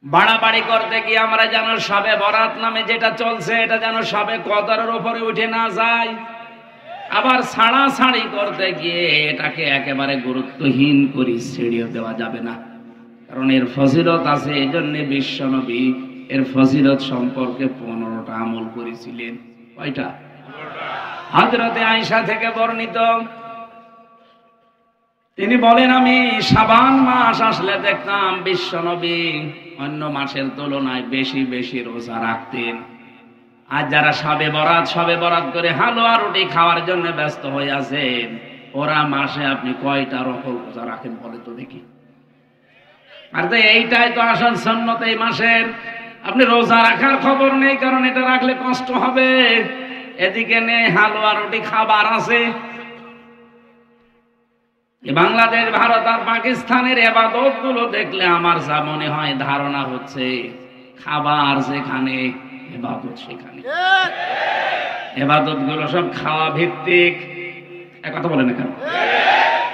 বাড়াবাড়ি করতে গিয়ে আমরা যেন সবে বরাত নামে যেটা চলছে এটা যেন সবে কদরের উপরে উঠে না যায়। আবার ছাড়াছাড়ি করতে গিয়ে এটাকে একেবারে গুরুত্বহীন করে ছেড়িয়ে দেওয়া যাবে না, কারণ এর ফজিলত আছে। এই জন্য বিশ্বনবী এর ফজিলত সম্পর্কে 15টা আমল করেছিলেন। কয়টা? হযরতে আয়েশা থেকে বর্ণিত, তিনি বলেন, আমি শাবান মাস আসলে দেখতাম বিশ্বনবী অন্য মাসের তুলনায় বেশি বেশি রোজা রাখতেন। আর যারা সবে বরাত করে হালুয়া রুটি খাওয়ার জন্য ব্যস্ত হয়ে আছেন, ওরা মাসে আপনি কয়টা রকম রোজা রাখেন বলে তো দেখি। আর তো এইটাই তো আসল সুন্নত এই মাসের। আপনি রোজা রাখার খবর নেই, কারণ এটা রাখলে কষ্ট হবে। এদিকে নেই হালুয়া রুটি খাবার আছে। বাংলাদেশ, ভারত আর পাকিস্তানের ইবাদত গুলো দেখলে আমার যা মনে হয়, ধারণা হচ্ছে খাবার যেখানে ইবাদত সেখানে। ইবাদত গুলো সব খাওয়া ভিত্তিক। কথা বলে না কেন?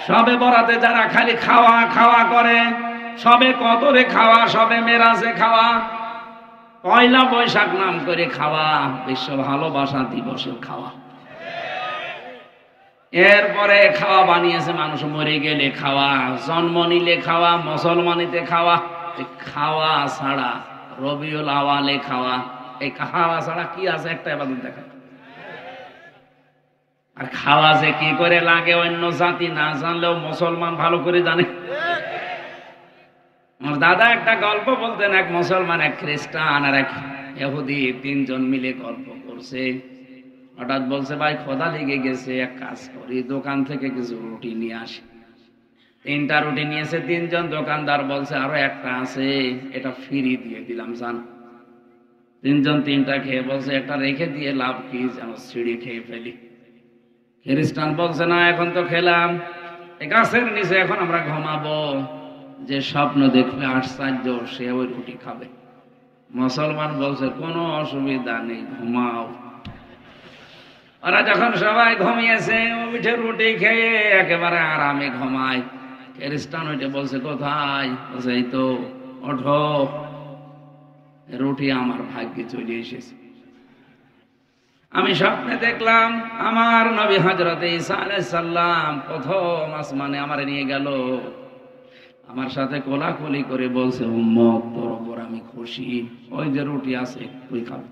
সবে বরাতে যারা খালি খাওয়া খাওয়া করে, সবে কদরে খাওয়া, সবে মেরাজে খাওয়া, পয়লা বৈশাখ নাম করে খাওয়া, বিশ্ব ভালোবাসা দিবসে খাওয়া, এরপরে খাওয়া বানিয়েছে মানুষ মরে গেলে খাওয়া, জন্ম নিলে খাওয়া, মুসলমানিতে খাওয়া। খাওয়া ছাড়া রবিউল আওয়ালে খাওয়া, এই খাওয়া ছাড়া কি আছে? একটা ইবাদত দেখা। আর খাওয়া যে কি করে লাগে অন্য জাতি না জানলেও মুসলমান ভালো করে জানে। আমার দাদা একটা গল্প বলতেন, এক মুসলমান, এক খ্রিস্টান আর এক ইহুদি, তিনজন মিলে গল্প করছে। হঠাৎ বলছে, ভাই খোদা লেগে গেছে, এক কাজ করি, দোকান থেকে কিছু রুটি নিয়ে আসি। 3টা রুটি নিয়েছে তিনজন। দোকানদার বলছে আরো একটা আছে, এটা ফ্রি দিয়ে দিলাম, জান। তিনজন 3টা খেয়ে বলছে একটা রেখে দিয়ে লাভ কি, যেন ছিঁড়ে খেয়ে ফেলি। খ্রিস্টান বলছে না, এখন তো খেলাম, এই গাছের নিচে এখন আমরা ঘুমাবো, যে স্বপ্ন দেখবে আশ্চর্য সে ওই রুটি খাবে। মুসলমান বলছে কোনো অসুবিধা নেই, ঘুমাও। ওরা যখন সবাই ঘুমিয়েছে, উঠে রুটি খেয়ে একেবারে আরামে ঘুমায়। খ্রিস্টান ওইটা বলছে কোথায়? বলছে এই তো, ওঠো, রুটি আমার ভাগ্যে চলে এসেছে। আমি স্বপ্নে দেখলাম আমার নবী হযরত ঈসা আলাইহিস সালাম প্রথম আসমানে আমারে নিয়ে গেল, আমার সাথে কোলাকুলি করে বলছে, উম্মত তোর উপর আমি খুশি, ওই যে রুটি আছে তুই খাবি।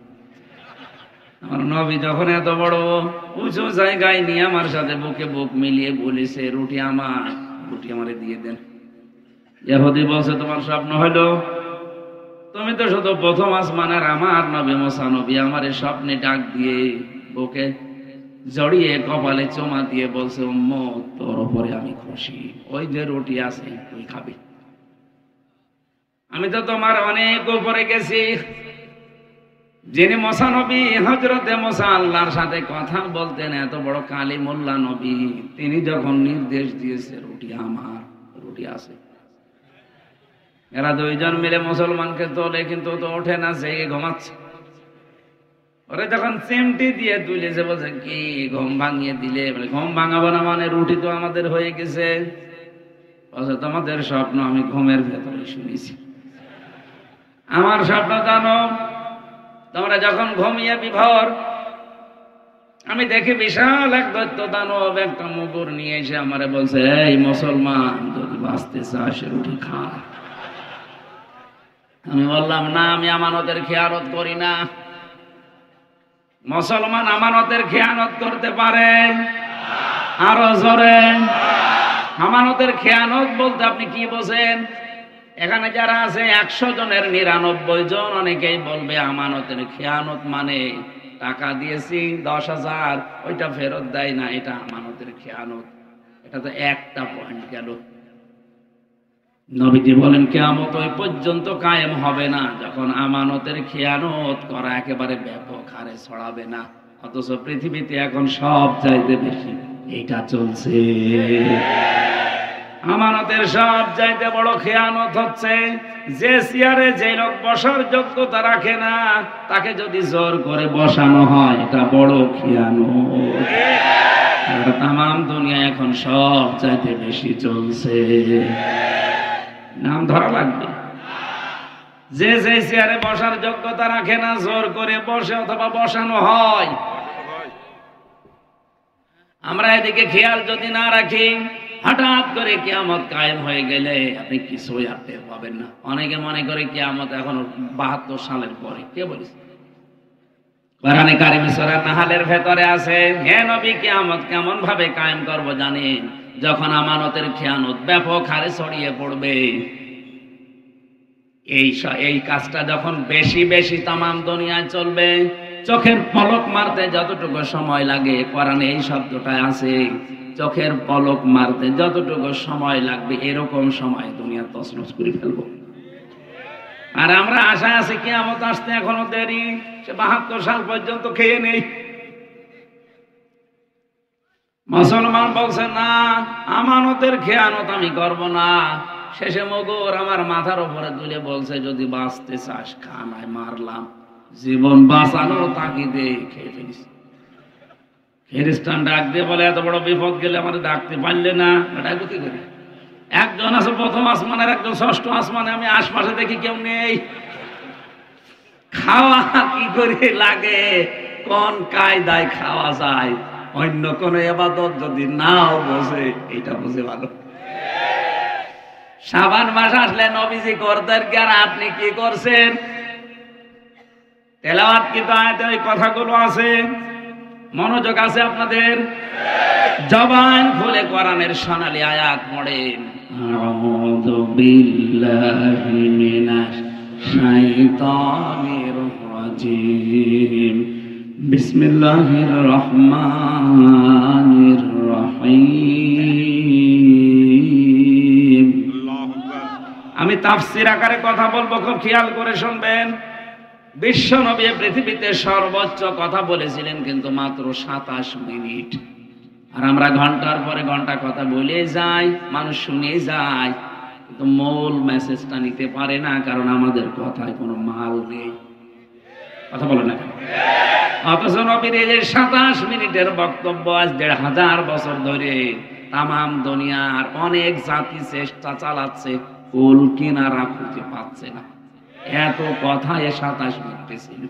আমার নবী যখন এত বড় উঁচু জায়গায় নিয়ে আমার সাথে বুকে বুক মিলিয়ে বলেছে, রুটি আমার, রুটি আমারে দিয়ে দেন। ইহুদি বলছে, তোমার স্বপ্ন হলো? তুমি তো শুধু প্রথম আসমানের আমার নবী মুসা নবী আমারে স্বপ্নে ডাক দিয়ে বুকে জড়িয়ে কপালে চুমা দিয়ে বলছে, উম্মত তোর উপরে আমি খুশি, ওই যে রুটি আছে তুই খাবি। আমি তো তোমার অনেক উপরে গেছি। যিনি মুসা নবী, হযরতে মুসা আল্লাহর সাথে কথা বলতেন, এত বড় কালিমুল্লাহ নবী, তিনি যখন নির্দেশ দিয়েছে রুটি আমার, রুটি আছে। এরা দুইজন মিলে মুসলমানকে তোলে, কিন্তু তো ওঠে না, জেগে ঘুমাচ্ছে। ওরে যখন চিমটি দিয়ে তুলেছে, বলছে কি ঘুম ভাঙিয়ে দিলে? বলে ঘুম ভাঙাবো না মানে, রুটি তো আমাদের হয়ে গেছে। বলছে তোমাদের স্বপ্ন আমি ঘুমের ভেতরে শুনেছি। আমার স্বপ্ন জানো? তোমরা যখন ঘুমিয়ে বিভোর, আমি দেখি বিশাল এক দৈত্য দানব একটা মুগুর নিয়ে এসে আমারে বলছে, এই মুসলমান যদি বাঁচতে চাস রুটি খা। আমি বললাম না, আমি আমানতের খেয়ানত করি না। মুসলমান আমানতের খেয়ানত করতে পারে? আরো জোরে। আমানতের খেয়ানত বলতে আপনি কি বোঝেন? এখানে যারা আছে 100 জনের 99 জন অনেকেই বলবে আমানতের খেয়ানত মানে টাকা দিয়েছি 10,000, ওইটা ফেরত দেয় না, এটা আমানতের খেয়ানত। এটা তো একটা পয়েন্ট গেল। নবীজি বলেন কিয়ামত ওই পর্যন্ত কায়েম হবে না যখন আমানতের খেয়ানত করা একেবারে ব্যাপক হারে ছড়াবে না। অথচ পৃথিবীতে এখন সব চাইতে বেশি এটা চলছে। আমানতের সব চাইতে বড় খেয়ানত হচ্ছে যে চেয়ারে যে লোক বসার যোগ্যতা রাখে না, তাকে যদি জোর করে বসানো হয়, এটা বড় খেয়ানত। আর তামাম দুনিয়া এখন সব চাইতে বেশি চলছে। নাম ধরা লাগবে। যে যে চেয়ারে বসার যোগ্যতা রাখে না জোর করে বসে অথবা বসানো হয়। আমরা এদিকে খেয়াল যদি না রাখি, হঠাৎ করে কিয়ামত কায়েম হয়ে গেলে আপনি কিছুই আর টের পাবেন না। অনেকে মনে করে কিয়ামত এখন 72 সালের পরে। কে বলেছে? কোরআনে কারিম সূরা নাহলের ভেতরে আছে, হে নবী কিয়ামত কেমন ভাবে কায়েম করব জানেন? যখন আমানতের খেয়ানত ব্যাপক হারে ছড়িয়ে পড়বে। এই কাজটা যখন বেশি বেশি তামাম দুনিয়ায় চলবে, চোখের পলক মারতে যতটুকু সময় লাগে, কোরআনে এই শব্দটা আছে, চোখের পলক মারতে যতটুকু সময় লাগবে এরকম সময় দুনিয়া তছনছ করে ফেলবো। আর আমরা আশায় আছি কিয়ামত আসতে এখনো দেরি, সে 72 সাল পর্যন্ত খেয়ে নেই। মুসলমান বলছে না, আমানতের খেয়ানত আমি করব না। শেষে মগর আমার মাথার উপরে তুলে বলছে, যদি বাঁচতে চাস খা, নাই মারলাম। জীবন বাঁচানোর তাগিদে খেয়ে ফেলিস। খ্রিস্টান ডাক দিয়ে বলে, এত বড় বিপদ গেলে আমাদের ডাকতে পারলে না, ডাকবো কি করি? একজন আছে প্রথম আসমানের, একজন ষষ্ঠ আসমানে, আমি আশপাশে দেখি কেউ নেই। খাওয়া কি করে লাগে, কোন কায়দায় খাওয়া যায়, অন্য কোন ইবাদত যদি নাও বোঝে, এটা বুঝে ভালো। শাবান মাস আসলে নবীজি করতেন কি, আর আপনি কি করছেন? তেলাওয়াত কিন্তু আয়াতে ওই কথাগুলো আছে, মনোযোগ আছে আপনাদের? জবান খুলে কোরআনের সোনালী আয়াত পড়েন। আউযু বিল্লাহি মিনাশ শাইতানির রাজিম, বিসমিল্লাহির রহমানির রহিম। আমি তাফসীর আকারে কথা বলবো, খুব খেয়াল করে শুনবেন। বিশ্ব নবী পৃথিবীতে সর্বোচ্চ কথা বলেছিলেন কিন্তু মাত্র 27 মিনিট। আর আমরা ঘন্টার পরে ঘন্টা কথা বলে যাই, মানুষ শুনে যায়, কিন্তু মূল মেসেজটা নিতে পারে না, কারণ আমাদের কথায় কোনো মাল নেই। কথা বলে না কেন? অথচ নবীর এই যে 27 মিনিটের বক্তব্য আজ 1500 বছর ধরে তামাম দুনিয়ার অনেক জাতি চেষ্টা চালাচ্ছে, কুল কিনারা খুঁজে পাচ্ছে না। এত কথা 27 মিনিটে ছিল।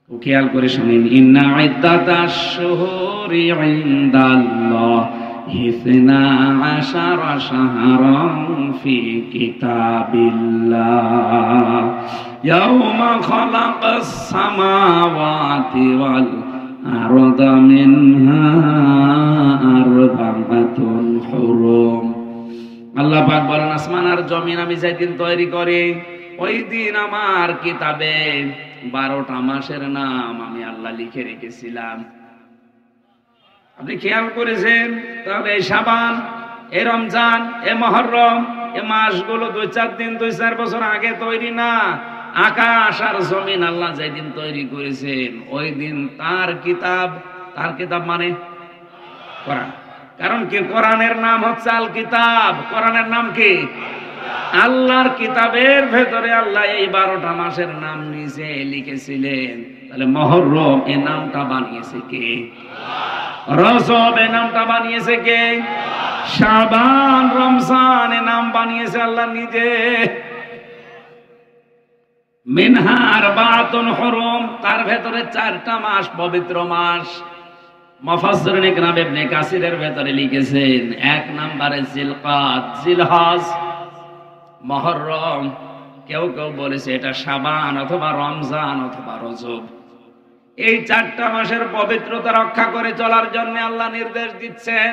খেয়াল করে শুনেন, ইন্না ইদ্দাতাশ শুহুরি ইনদাল্লাহি 12 শাহরান ফি কিতাবিল্লাহ ইয়াওমা খালাকাস সামাওয়াতি ওয়াল আরদা মিনহা আরবা'তুন হুরুম। আল্লাহ পাক বলেন, আসমান আর জমিন আমি যেদিন তৈরি করি, ওই দিন আমার কিতাবে 12টা মাসের নাম আমি আল্লাহ লিখে রেখেছিলাম। আপনি খেয়াল করেছেন? তাহলে এই শাবান, এ রমজান, এ মুহররম, এ মাসগুলো 2-4 দিন 2-4 বছর আগে তৈরি না। আকাশ আর জমিন আল্লাহ যেদিন তৈরি করেছেন, ওই দিন তার কিতাব মানে কোরআন। কারণ কি? কোরআনের নাম হচ্ছে আল কিতাব। কোরআনের নাম কি? আল্লাহর কিতাবের ভেতরে আল্লাহ এই 12টা মাসের নাম নিজে লিখেছিলেন। তাহলে মুহররম এই নামটা বানিয়েছে কে? রজব এই নামটা বানিয়েছে কে? শাবান, রমজান এই নাম বানিয়েছে আল্লাহ নিজে। মিনহা আরবা'তুন হুরুম, তার ভেতরে 4টা মাস পবিত্র মাস। মুফাসসিরিন ইকরাম ইবনে কাসিরের ভেতরে লিখেছেন, 1 নম্বরে জিলকাদ, জিলহজ, মুহররম। কেউ কেউ বলেছে এটা শাবান অথবা রমজান অথবা রজব। এই 4টা মাসের পবিত্রতা রক্ষা করে চলার জন্য আল্লাহ নির্দেশ দিচ্ছেন।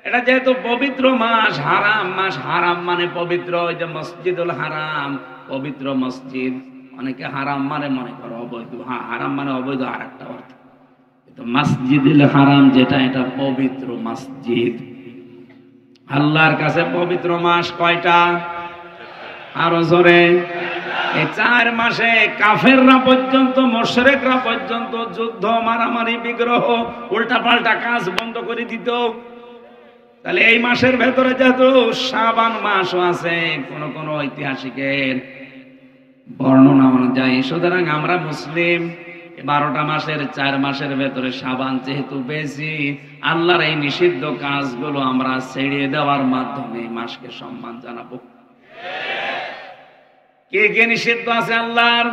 এটা যেহেতু পবিত্র মাস, হারাম মাস, হারাম মানে পবিত্র, ওই যে মসজিদুল হারাম, পবিত্র মসজিদ। অনেকে হারাম মানে মনে করো অবৈধ। হ্যাঁ, হারাম মানে অবৈধ আর একটা অর্থ। কিন্তু মসজিদুল হারাম যেটা, এটা পবিত্র মসজিদ। আল্লাহর কাছে পবিত্র মাস কয়টা? আরো জোরে। এই 4 মাসে কাফেররা পর্যন্ত, মুশরিকরা পর্যন্ত যুদ্ধ, মারামারি, বিগ্রহ, উল্টাপাল্টা কাজ বন্ধ করে দিত। তাহলে এই মাসের ভেতরে যেহেতু শাবান মাসও আছে, কোন কোন ঐতিহাসিকের বর্ণনা অনুযায়ী, সুতরাং আমরা মুসলিম 12টা মাসের 4 মাসের ভেতরে শাবান যেহেতু পেয়েছি, আল্লাহর এই নিষিদ্ধ কাজগুলো আমরা ছেড়ে দেওয়ার মাধ্যমে এই মাসকে সম্মান জানাবো। কে কে নিষিদ্ধ আছে আল্লাহর?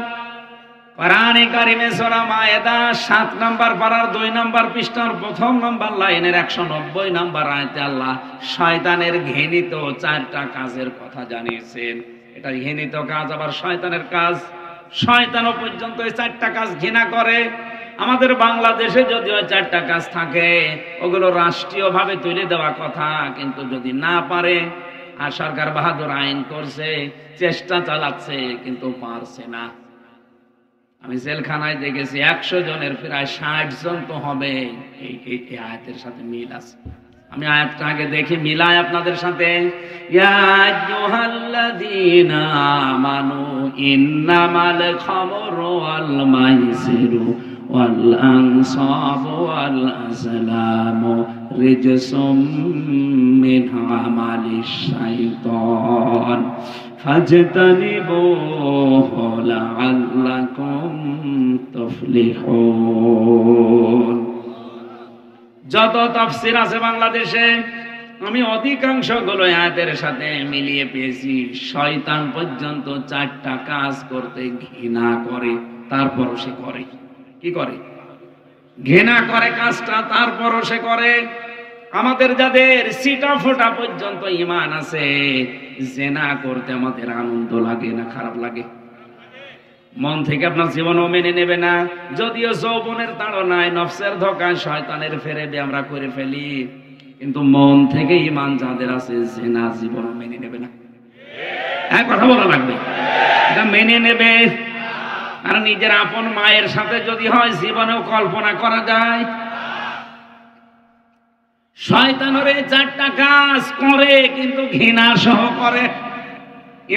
কোরআনে কারিমে সূরা মায়েদা 7 নম্বর পারার 2 নম্বর পৃষ্ঠার 1 নম্বর লাইনের 190 নম্বর আয়াতে আল্লাহ শয়তানের ঘৃণিত 4টা কাজের কথা জানিয়েছেন। এটা ঘৃণিত কাজ, আবার শয়তানের কাজ। শয়তানও পর্যন্ত এই 4টা কাজ ঘৃণা করে। আমাদের বাংলাদেশে যদিও 4টা কাজ থাকে, ওগুলো রাষ্ট্রীয়ভাবে তুলে দেওয়া কথা, কিন্তু যদি না পারে, আর সরকার বাহাদুর আইন করছে, চেষ্টা চালাচ্ছে, কিন্তু পারছে না। আমি জেলখানায় দেখেছি 100 জনের প্রায় 60 জন তো হবে এই আয়াতের সাথে মিল আছে। আমি আয়াতটা আগে দেখি, মিলাই আপনাদের সাথে। ইয়া আইয়ুহাল্লাযীনা আমানু ইন্নামাল খামরু ওয়াল মাইসিরু ওয়াল আনসাবু ওয়াল আজলামু রিজসুম মিন আমালিশ শাইতান ফাজতানিবুহু লাআল্লাকুম তুফলিহুন। যত তাফসীর আছে বাংলাদেশে, আমি অধিকাংশ গুলো আয়াতের সাথে মিলিয়ে পেয়েছি। শয়তান পর্যন্ত 4টা কাজ করতে ঘৃণা করে, তারপরও সে করে। কি করে? ঘৃণা করে কাজটা, তারপরও সে করে। আমাদের যাদের সিটা ফোটা পর্যন্ত ঈমান আছে, জিনা করতে আমাদের আনন্দ লাগে না খারাপ লাগে? মন থেকে আপনার জীবনও মেনে নেবে না। যদিও যৌবনের তাড়নায়, নফসের ধোঁকায়, শয়তানের ফেরেবে আমরা করে ফেলি, কিন্তু মন থেকে ঈমান যাদের আছে, জিনা জীবনও মেনে নেবে না। হ্যাঁ, কথা বলা লাগবে, এটা মেনে নেবে। আর নিজের আপন মায়ের সাথে যদি হয়, জীবনেও কল্পনা করা যায়। শয়তানের এই 4টা কাজ করে, কিন্তু ঘৃণা সহ করে।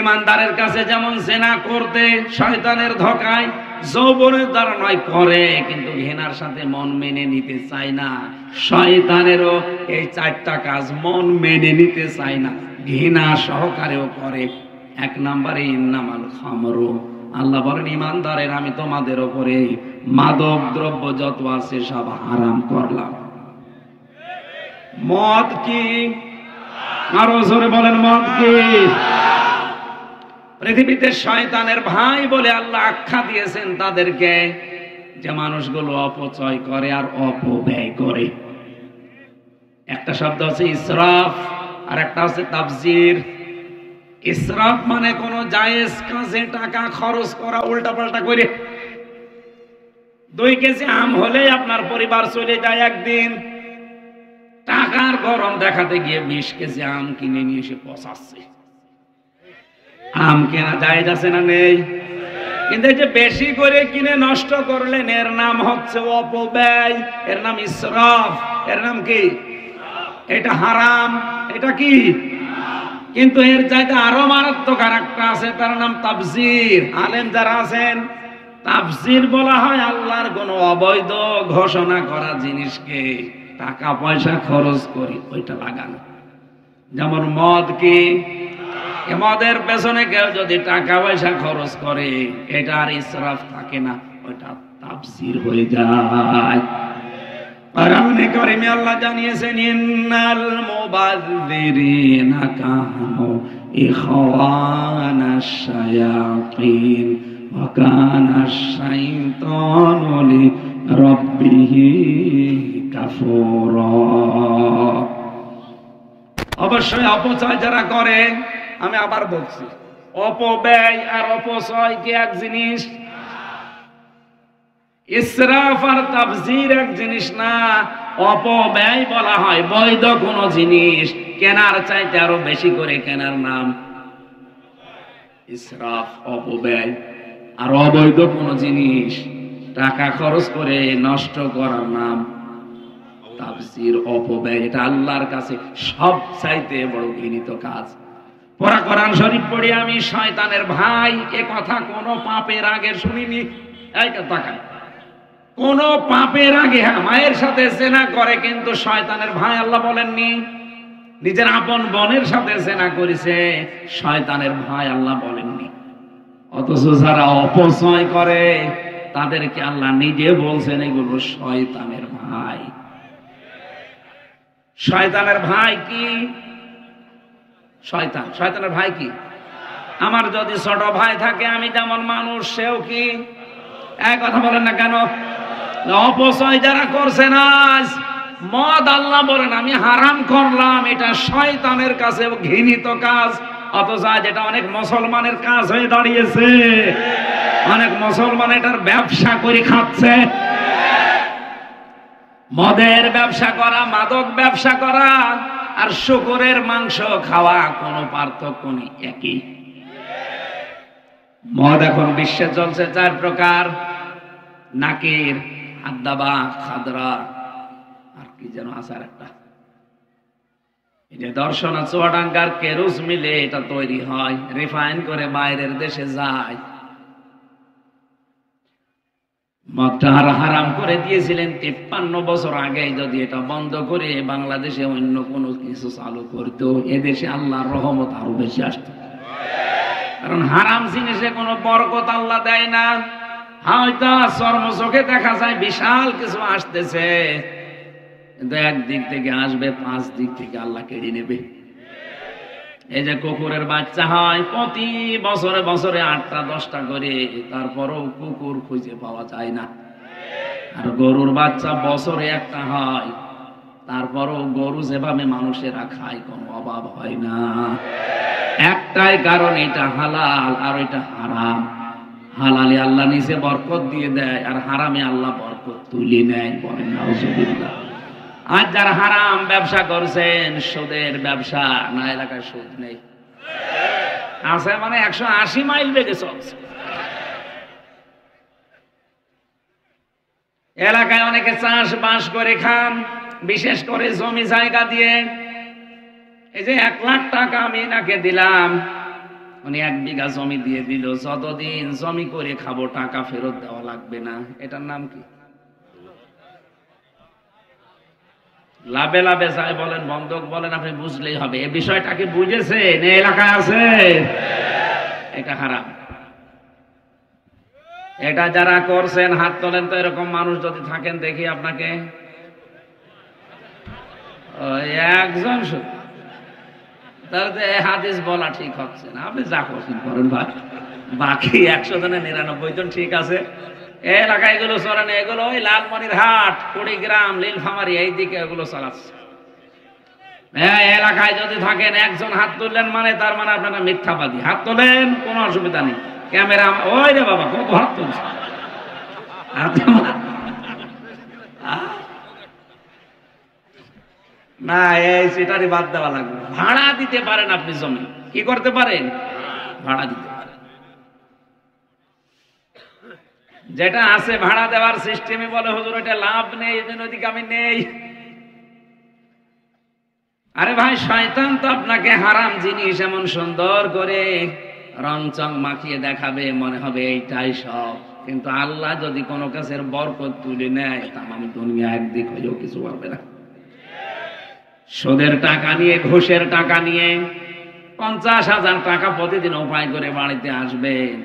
ইমানদারের কাছে যেমন জিনা করতে শয়তানের ধোঁকায়, যৌবনের দ্বারা নয় করে, কিন্তু ঘৃণার সাথে মন মেনে নিতে চায় না। শয়তানেরও এই 4টা কাজ মন মেনে নিতে চায় না, ঘৃণা সহকারেও করে। 1 নম্বরে ইন্নামাল খামরু, আল্লাহ বলেন ইমানদারের আমি তোমাদের উপরে মাদক দ্রব্য যত আছে সব হারাম করলাম। মদ কি? আরো জোরে বলেন, মদ কি? পৃথিবীতে শয়তানের ভাই বলে আল্লাহ আখ্যা দিয়েছেন তাদেরকে, যে মানুষগুলো অপচয় করে আর অপব্যয় করে। একটা শব্দ আছে ইসরাফ, আর একটা আছে তাবজির। ইসরাফ মানে কোন জায়েজ কাজে টাকা খরচ করা উল্টাপাল্টা করে। 2 কেজি আম হলে আপনার পরিবার চলে যায় একদিন, টাকার গরম দেখাতে গিয়ে 20 কেজি আম কিনে নিয়ে এসে পচাচ্ছে। আম কেনা জায়েজ আছে না নেই? কিন্তু এই যে বেশি করে কিনে নষ্ট করলেন, এর নাম হচ্ছে অপব্যয়, এর নাম ইসরাফ, এর নাম কি? এটা হারাম। এটা কি? কিন্তু এর চাইতে আরো মারাত্মক আরেকটা আছে, তার নাম তাফসীর। আলেম যারা আছেন, তাফসীর বলা হয় আল্লাহর কোন অবৈধ ঘোষণা করা জিনিসকে টাকা পয়সা খরচ করি ওইটা লাগানো। যেমন মদ কি? মদের পেছনে কেউ যদি টাকা পয়সা খরচ করে, এটা আর ইসরাফ থাকে না, ওইটা তাফসীর হয়ে যায়। কোরআনে কারিমে আল্লাহ জানিয়েছেন ইন্নাল মুবাযযিরিনা কানু ইখওয়ানাশ শায়াতিন ওয়া কানাশ শাইতানু লিরাব্বিহি কাফুরা। অবশ্যই অপচয় যারা করে, আমি আবার বলছি, অপব্যয় আর অপচয় কি এক জিনিস? ইসরাফ আর তাফসীর এক জিনিস না। অপব্যয় বলা হয় বৈধ কোন জিনিস কেনার চাইতে আরো বেশি করে কেনার নাম ইসরাফ, অপব্যয়। আর অবৈধ কোন জিনিস টাকা খরচ করে নষ্ট করার নাম তাফসীর, অপব্যয়। এটা আল্লাহর কাছে সব চাইতে বড় ঘৃণিত কাজ। পড়া কোরআন শরীফ পড়ি আমি, শয়তানের ভাই এ কথা কোন পাপের আগে শুনিনি। এই তাকান, কোন পাপের আগে, হ্যাঁ মায়ের সাথে জিনা করে, কিন্তু শয়তানের ভাই আল্লাহ বলেননি। নিজের আপন বোনের সাথে জিনা করেছে, শয়তানের ভাই আল্লাহ বলেননি। অথচ যারা অপচয় করে তাদেরকে আল্লাহ নিজে বলছেন এগুলো শয়তানের ভাই। শয়তানের ভাই কি? শয়তান। শয়তানের ভাই কি? আমার যদি ছোট ভাই থাকে আমি যেমন মানুষ, সেও কি এক কথা বলেন না কেন? অপচয় যারা করছেন আজ, মদ আল্লাহ বলেন আমি হারাম করলাম, এটা শয়তানের কাছে ঘৃণিত কাজ, অথচ আজ এটা অনেক মুসলমানের কাজ হয়ে দাঁড়িয়েছে। অনেক মুসলমান এটার ব্যবসা করে খাচ্ছে। মদের ব্যবসা করা, মাদক ব্যবসা করা আর শুকরের মাংস খাওয়া কোনো পার্থক্য নেই, একই। মদ এখন বিশ্বে চলছে 4 প্রকার: নাকির, আদাবা, খাদরা, আর কি যেন আছে একটা, এটা দর্শনা চুয়াডাঙ্গার কেরুজ মিলে এটা তৈরি হয়, রিফাইন করে বাইরের দেশে যায়। মদটা হারাম করে দিয়েছিলেন 53 বছর আগে। যদি এটা বন্ধ করে বাংলাদেশে অন্য কোনো কিছু চালু করতো, এদেশে আল্লাহর রহমত আরো বেশি আসতো। কারণ হারাম জিনিসে কোনো বরকত আল্লাহ দেয় না। হয়তো চর্মচোখে দেখা যায় বিশাল কিছু আসতেছে, কিন্তু একদিক থেকে আসবে, 5 দিক থেকে আল্লাহ কেড়ে নেবে। এই যে কুকুরের বাচ্চা হয় প্রতি বছরে বছরে 8টা 10টা করে, তারপরও কুকুর খুঁজে পাওয়া যায় না। আর গরুর বাচ্চা বছরে একটা হয়, তারপরও গরু যেভাবে মানুষেরা খায় কোনো অভাব হয় না। একটাই কারণ, এটা হালাল আর এটা হারাম। হালালে আল্লাহ নিচে বরকত দিয়ে দেয়, আর হারামে আল্লাহ বরকত তুলে নেয়। বলেন নাউজুবিল্লাহ। আজ যারা হারাম ব্যবসা করছেন, সুদের ব্যবসা, না এলাকায় সুদ নেই আছে মানে 180 মাইল বেগে চলছে। এলাকায় অনেকে চাষবাস করে খান, বিশেষ করে জমি জায়গা দিয়ে। এই যে 1 লাখ টাকা আমি এনাকে দিলাম, উনি 1 বিঘা জমি দিয়ে দিল, যতদিন জমি করে খাবো টাকা ফেরত দেওয়া লাগবে না। এটার নাম কি? লাভে লাভে যায় বলেন, বন্ধক বলেন, আপনি বুঝলেই হবে। এই বিষয়টাকে বুঝেছেন? এই এলাকায় আছে, এটা হারাম। এটা যারা করছেন হাত তোলেন তো। এরকম মানুষ যদি থাকেন দেখি আপনাকে। একজন শুধু, তাহলে হাদিস বলা ঠিক হচ্ছে না। আপনি যা করছেন করেন ভাই, বাকি 100 জনের 99 জন ঠিক আছে। এলাকায় এগুলো চলেন, এগুলো ওই লালমনিরহাট, কুড়িগ্রাম, নীলফামারী এই দিকে এগুলো চালাচ্ছে। এলাকায় যদি থাকেন একজন হাত তুললেন মানে তার মানে আপনারা মিথ্যাবাদী। হাত তোলেন, কোনো অসুবিধা নেই। ক্যামেরা, ওই রে বাবা কত হাত তুলছে। না, এই সেটারই বাদ দেওয়া লাগবে। ভাড়া দিতে পারেন আপনি জমি, কি করতে পারেন? ভাড়া দিতে পারেন। যেটা আছে ভাড়া দেওয়ার সিস্টেমে বলে হুজুর এটা লাভ নেই, এই জন্য ওদিকে আমি নেই। আরে ভাই, শয়তান তো আপনাকে হারাম জিনিস এমন সুন্দর করে রং চং মাখিয়ে দেখাবে, মনে হবে এইটাই সব। কিন্তু আল্লাহ যদি কোনো কাছের বরকত তুলে নেয়, তামাম দুনিয়া একদিক হয়েও কিছু পারবে না। সুদের টাকা নিয়ে, ঘুষের টাকা নিয়ে 50,000 টাকা প্রতিদিন উপায় করে বাড়িতে আসবেন।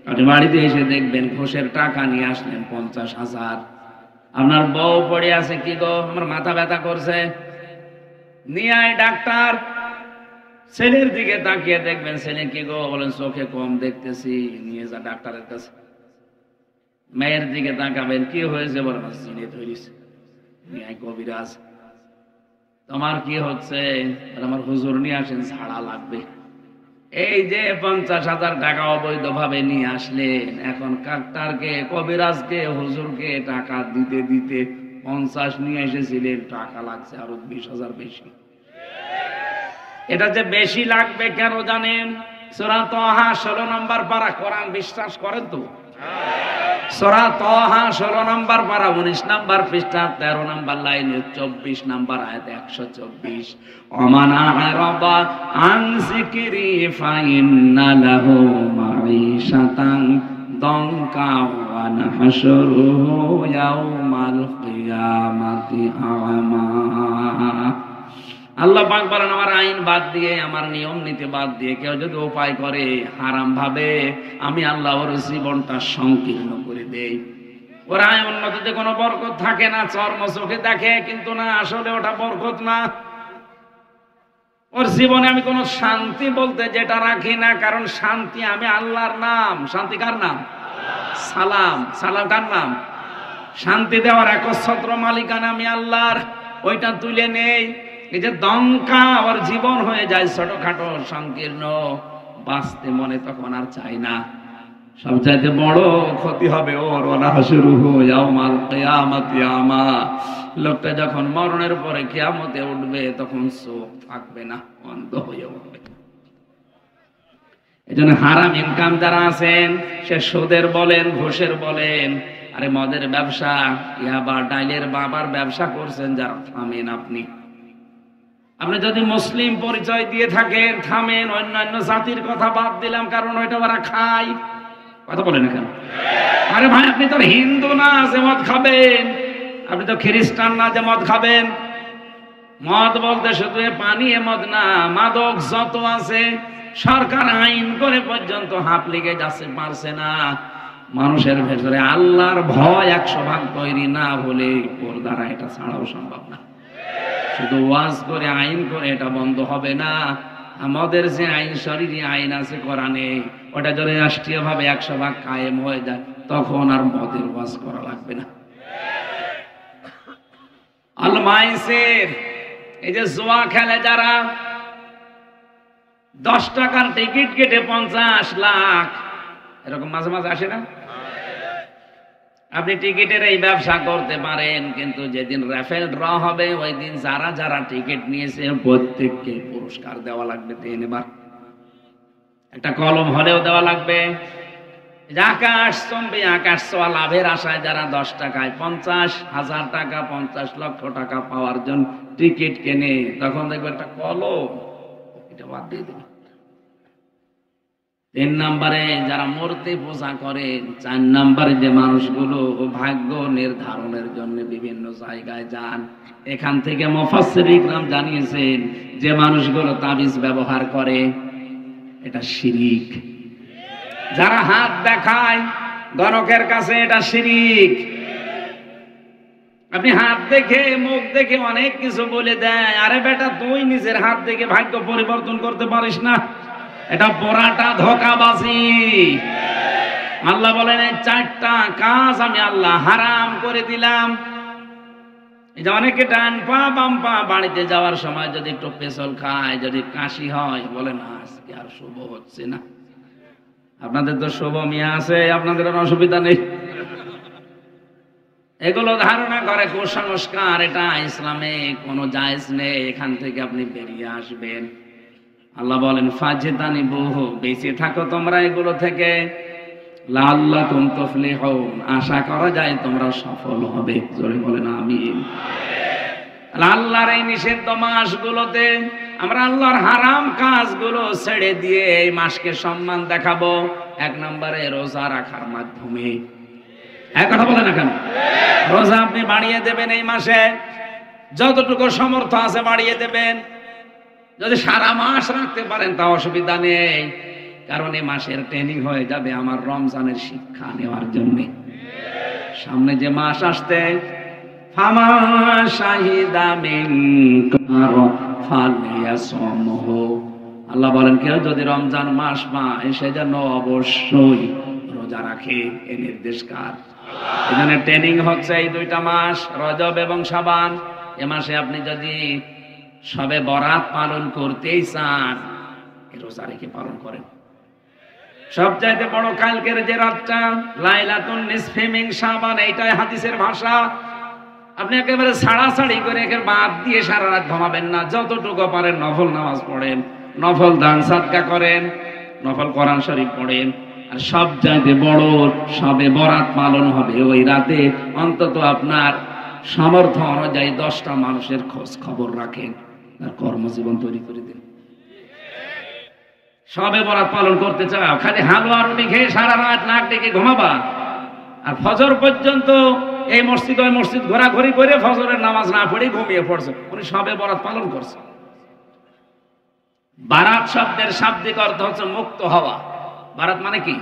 আপনি বাড়িতে এসে দেখবেন ঘুষের টাকা নিয়ে আসলেন 50,000। আপনার বউ পড়ে আছে, কি গো আমার মাথা ব্যথা করছে, নিয়ে আয় ডাক্তার। ছেলের দিকে তাকিয়ে দেখবেন ছেলে, কি গো বলেন চোখে কম দেখতেছি, নিয়ে যা ডাক্তারের কাছে। মেয়ের দিকে তাকাবেন, কি হয়েছে বলেন চিনি ধরিছে, নিয়ে আয় কবিরাজ। তোমার কি হচ্ছে? আমার হুজুর নিয়ে আসেন, ঝাড়া লাগবে। এই যে 50,000 টাকা অবৈধভাবে নিয়ে আসলেন, এখন ডাক্তারকে, কবিরাজকে, হুজুরকে টাকা দিতে দিতে 50 নিয়ে এসেছিলেন, টাকা লাগছে আরো 20,000 বেশি। এটা যে বেশি লাগবে কেন জানেন? সূরা তাহা 16 নম্বর পারা। কোরআন বিশ্বাস করেন তো? সূরা তাহা 16 নম্বর পারা, 19 নম্বর পৃষ্ঠা, 13 নম্বর লাইনে 24 নম্বর আয়াত 124। ওমান আ'রাদা আন যিকরি ফাইন্না লাহু মাঈশাতান দানকা ওয়া নাহশুরুহু ইয়াওমাল কিয়ামাতি আ'মা। আল্লাহ পাক বলেন, আমার আইন বাদ দিয়ে, আমার নিয়ম নীতি বাদ দিয়ে কেউ যদি উপায় করে হারাম ভাবে, আমি আল্লাহ ওর জীবনটা সংকীর্ণ করে দেই। ওর আয় উন্নতিতে কোনো বরকত থাকে না। চর্ম চোখে দেখে, কিন্তু না, আসলে ওটা বরকত না। ওর জীবনে আমি কোনো শান্তি বলতে যেটা রাখি না, কারণ শান্তি আমি আল্লাহর নাম। শান্তি কার নাম? সালাম। সালাম কার নাম? শান্তি দেওয়ার একচ্ছত্র মালিকানা আমি আল্লাহর, ওইটা তুলে নেই। এই যে দঙ্কা ওর জীবন হয়ে যায় ছোটখাটো সংকীর্ণ, বাঁচতে মনে তখন আর চাই না। সবচাইতে বড় ক্ষতি হবে ওর, ওয়ানাহশুরুহু ইয়াউমাল কিয়ামাতি আমা। লোকটা যখন মরণের পরে কিয়ামতে উঠবে তখন চোখ থাকবে না, অন্ধ হয়ে উঠবে। এজন্য হারাম ইনকাম যারা আছেন, সে সুদের বলেন, ঘুষের বলেন, আরে মদের ব্যবসা, ইয়াবা, ডাইলের বাবার ব্যবসা করছেন যারা, থামেন। আপনি যদি মুসলিম পরিচয় দিয়ে থাকেন থামেন। অন্যান্য জাতির কথা বাদ দিলাম, কারণ ওইটা ওরা খায়। কথা বলেন কেন? আরে ভাই, আপনি তো হিন্দু না যে মদ খাবেন, আপনি তো খ্রিস্টান না যে মদ খাবেন। মদ বলতে শুধু পানি এ মদ না, মাদক যত আছে সরকার আইন করে পর্যন্ত হাফ লিগে যাচ্ছে, পারছে না। মানুষের ভেতরে আল্লাহর ভয় 100% তৈরি না হলে ওর দ্বারা এটা ছাড়াও সম্ভব না। শুধু ওয়াজ করে আইন করে এটা বন্ধ হবে না। আমাদের যে আইন, শরীরী আইন আছে কোরআনে, ওটা যদি রাষ্ট্রীয়ভাবে 100% কায়েম হয়ে যায়, তখন আর মদের ওয়াজ করা লাগবে না। আল মাইসির, এই যে জুয়া খেলে যারা, 10 টাকার টিকিট কেটে 50 লাখ, এরকম মাঝে মাঝে আসে না? আপনি টিকিটের এই ব্যবসা করতে পারেন, কিন্তু যেদিন রেফেল ড্র হবে ওই দিন যারা যারা টিকিট নিয়েছে প্রত্যেককে পুরস্কার দেওয়া লাগবে 3 বার। একটা কলম হলেও দেওয়া লাগবে। আকাশ চম্বে আকাশ ছোঁয়া লাভের আশায় যারা 10 টাকায় 50,000 টাকা, 50 লক্ষ টাকা পাওয়ার জন্য টিকিট কেনে, তখন দেখবে একটা কলম, এটা বাদ দিয়ে দেবে। 3 নম্বরে যারা মূর্তি পূজা করে, 4 নম্বরে যে মানুষগুলো ভাগ্য নির্ধারণের জন্য বিভিন্ন জায়গায় যান, এখান থেকে মুফাসসিরিন ইকরাম জানিয়েছেন যে মানুষগুলো তাবিজ ব্যবহার করে, এটা শিরিক। যারা হাত দেখায় গণকের কাছে, এটা শিরিক। আপনি হাত দেখে, মুখ দেখে অনেক কিছু বলে দেয়, আরে বেটা তুই নিজের হাত দেখে ভাগ্য পরিবর্তন করতে পারিস না, এটা পুরাটা ধোঁকাবাজি। আল্লাহ বলেন এই 4টা কাজ আমি আল্লাহ হারাম করে দিলাম। এই যে অনেকে ডান পা বাম পা বাড়িতে যাওয়ার সময় যদি একটু পেছল খায়, যদি কাশি হয়, বলে না আজকে আর শুভ হচ্ছে না। আপনাদের তো শুভ মিয়া আছে, আপনাদের অসুবিধা নেই। এগুলো ধারণা করে কুসংস্কার, এটা ইসলামে কোনো জায়েজ নেই, এখান থেকে আপনি বেরিয়ে আসবেন। আল্লাহ বলেন ফাজতানিবুহু, বেঁচে থাকো তোমরা এগুলো থেকে, লাআল্লাকুম তুফলিহুন, আশা করা যায় তোমরা সফল হবে। জোরে বলেন আমিন। আল্লাহর এই নিষিদ্ধ মাসগুলোতে আমরা আল্লাহর হারাম কাজগুলো ছেড়ে দিয়ে এই মাসকে সম্মান দেখাবো। 1 নম্বরে রোজা রাখার মাধ্যমে। এক কথা বলে না কেন? রোজা আপনি বাড়িয়ে দেবেন, এই মাসে যতটুকু সমর্থ আছে বাড়িয়ে দেবেন। যদি সারা মাস রাখতে পারেন তা অসুবিধা নেই, কারণ এই মাসের ট্রেনিং হয়ে যাবে আমার রমজানের শিক্ষা নেওয়ার জন্য। সামনে যে মাস আসতে, ফামা শাহিদা মিনকুম ফালিয়াসমহু, আল্লাহ বলেন কেউ যদি রমজান মাস পায় সে যেন অবশ্যই রোজা রাখে। এই নির্দেশ কার? এখানে ট্রেনিং হচ্ছে এই 2টা মাস, রজব এবং শাবান। এ মাসে আপনি যদি সবে বরাত পালন করতেই চান, রোজা রেখে পালন করেন। সবচাইতে বড় কালকের যে রাতটা, লাইলাতুন নিসফি মিন শাবান, এইটাই হাদিসের ভাষা। আপনি একেবারে ছাড়াছাড়ি করে একে বাদ দিয়ে সারা রাত ঘুমাবেন না। যতটুকু পারেন নফল নামাজ পড়েন, নফল দান সাদকা করেন, নফল কোরআন শরীফ পড়েন। আর সবচাইতে বড় সবে বরাত পালন হবে ওই রাতে। অন্তত আপনার সামর্থ্য অনুযায়ী 10টা মানুষের খোঁজ খবর রাখেন, তার কর্মজীবন তৈরি করে দিন। সবে বরাত পালন করতে চাও, খালি হালুয়া রুটি খেয়ে সারা রাত নাক ডেকে ঘুমাবা, আর ফজর পর্যন্ত এই মসজিদ ওই মসজিদ ঘোরাঘুরি করে ফজরের নামাজ না পড়ে ঘুমিয়ে পড়ছে, উনি সবে বরাত পালন করছে। বারাত শব্দের শাব্দিক অর্থ হচ্ছে মুক্ত হওয়া। বারাত মানে কি?